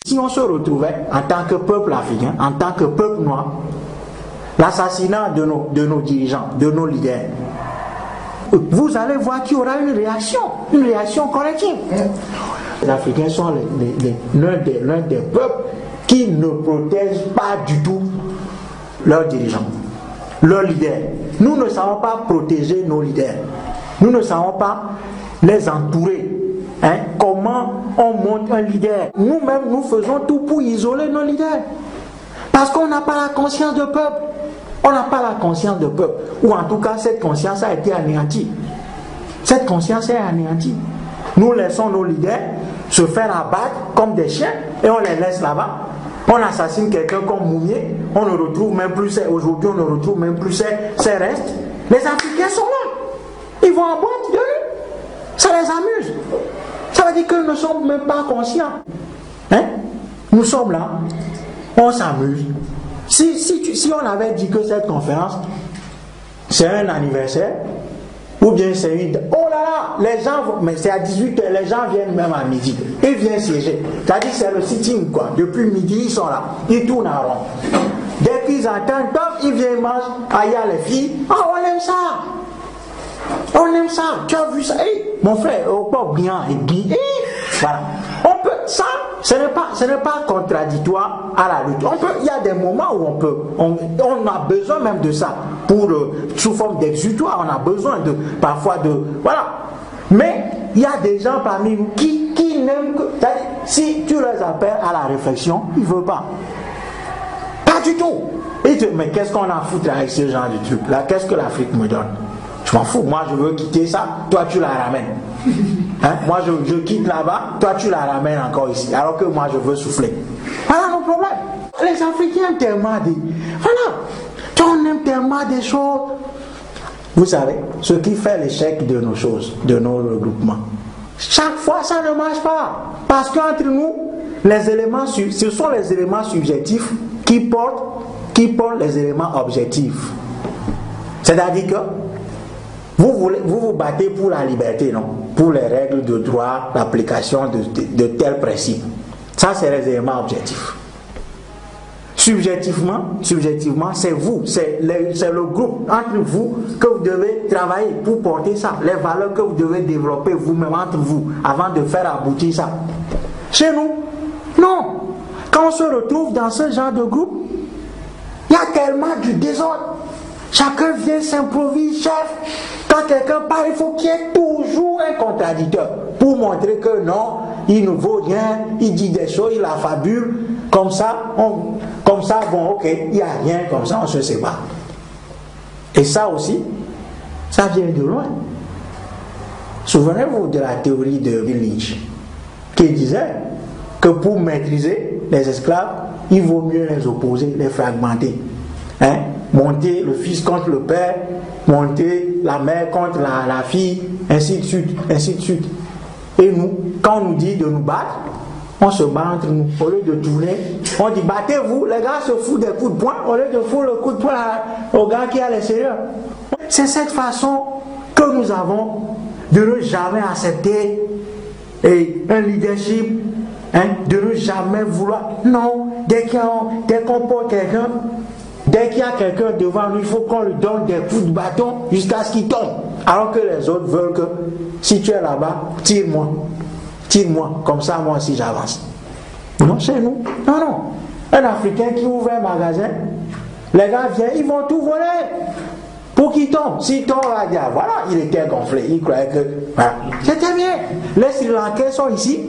Si on se retrouvait en tant que peuple africain, en tant que peuple noir, l'assassinat de nos dirigeants, de nos leaders, vous allez voir qu'il y aura une réaction collective. Les Africains sont l'un des peuples qui ne protègent pas du tout leurs dirigeants, leurs leaders. Nous ne savons pas protéger nos leaders. Nous ne savons pas les entourer. Comment on monte un leader? Nous-mêmes, nous faisons tout pour isoler nos leaders. Parce qu'on n'a pas la conscience de peuple. On n'a pas la conscience de peuple. Ou en tout cas, cette conscience a été anéantie. Cette conscience est anéantie. Nous laissons nos leaders se faire abattre comme des chiens et on les laisse là-bas. On assassine quelqu'un comme Moumié. On ne retrouve même plus, aujourd'hui, on ne retrouve même plus ses restes. Les Africains sont là. Ils vont en boîte de nuit. Ça les amuse. Ça veut dire qu'ils ne sont même pas conscients. Nous sommes là. On s'amuse. Si on avait dit que cette conférence, c'est un anniversaire, ou bien c'est une... Oh là là, les gens... Mais c'est à 18h, les gens viennent même à midi. Ils viennent siéger. C'est-à-dire que c'est le sitting, quoi. Depuis midi, ils sont là. Ils tournent en rond. Dès qu'ils entendent, ils viennent manger. Ah, il y a les filles. Ah, on aime ça. On aime ça. Tu as vu ça? Mon frère, on peut bien et bien. Voilà. On peut... Ça, ce n'est pas contradictoire à la lutte. Il y a des moments où on a besoin même de ça pour sous forme d'exutoire. On a besoin parfois de voilà. Mais il y a des gens parmi nous qui n'aiment que si tu les appelles à la réflexion, ils ne veulent pas. Pas du tout. Mais qu'est-ce qu'on a à foutre avec ce genre de truc là? Qu'est-ce que l'Afrique me donne? Je m'en fous. Moi, je veux quitter ça. Toi, tu la ramènes. Moi je quitte là-bas, toi tu la ramènes encore ici, alors que moi je veux souffler. Voilà nos problèmes. Les Africains aiment tellement des... Voilà. On aime tellement des choses. Vous savez, ce qui fait l'échec de nos choses, de nos regroupements, chaque fois ça ne marche pas. Parce qu'entre nous, ce sont les éléments subjectifs qui portent les éléments objectifs. C'est-à-dire que vous battez pour la liberté, non? Pour les règles de droit, l'application de tels principes. Ça, c'est les éléments objectifs. Subjectivement, c'est vous, c'est le groupe entre vous que vous devez travailler pour porter ça. Les valeurs que vous devez développer vous-même entre vous avant de faire aboutir ça. Chez nous, non. Quand on se retrouve dans ce genre de groupe, il y a tellement du désordre. Chacun vient s'improviser chef. Quand quelqu'un parle, il faut qu'il y ait toujours un contradicteur pour montrer que non, il ne vaut rien, il dit des choses, il affabule. Comme ça, bon, ok, il n'y a rien, comme ça, on se sépare. Et ça aussi, ça vient de loin. Souvenez-vous de la théorie de Lynch, qui disait que pour maîtriser les esclaves, il vaut mieux les opposer, les fragmenter. Monter le fils contre le père, monter la mère contre la fille, ainsi de suite, ainsi de suite. Et nous, quand on nous dit de nous battre, on se bat entre nous. Au lieu de tourner, on dit battez-vous, les gars se foutent des coups de poing, au lieu de foutre le coup de poing au gars qui est à l'extérieur. C'est cette façon que nous avons de ne jamais accepter un leadership, de ne jamais vouloir. Non, dès qu'on porte quelqu'un, dès qu'il y a quelqu'un devant nous, il faut qu'on lui donne des coups de bâton jusqu'à ce qu'il tombe. Alors que les autres veulent que, si tu es là-bas, tire-moi, comme ça moi aussi j'avance. Non, chez nous, non. Un Africain qui ouvre un magasin, les gars viennent, ils vont tout voler pour qu'il tombe. S'il tombe, on va dire, voilà, il était gonflé, il croyait que... Voilà. C'était bien. Les Sri Lankais sont ici,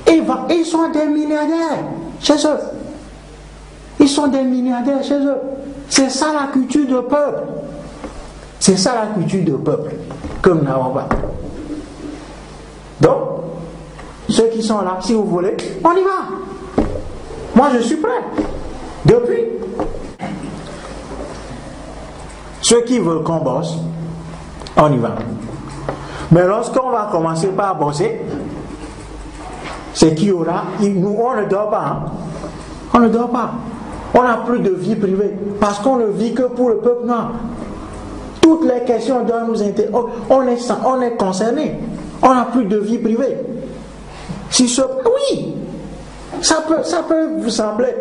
ils sont des milliardaires chez eux. Ils sont des milliardaires chez eux. C'est ça la culture de peuple. C'est ça la culture de peuple que nous n'avons pas. Donc, ceux qui sont là, si vous voulez, on y va. Moi, je suis prêt. Depuis. Ceux qui veulent qu'on bosse, on y va. Mais lorsqu'on va commencer par bosser, c'est qu'il y aura... Nous, on ne dort pas. On ne dort pas. On n'a plus de vie privée. Parce qu'on ne vit que pour le peuple noir. Toutes les questions doivent nous intéresser. On est concerné. On n'a plus de vie privée. Oui. Ça peut vous sembler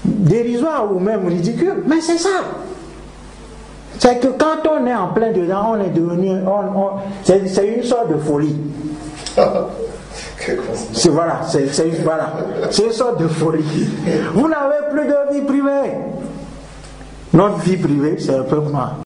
dérisoire ou même ridicule, mais c'est ça. C'est que quand on est en plein dedans, on est devenu... c'est une sorte de folie. Voilà, c'est une sorte de folie. Vous n'avez plus de vie privée. Notre vie privée, c'est le peuple noir.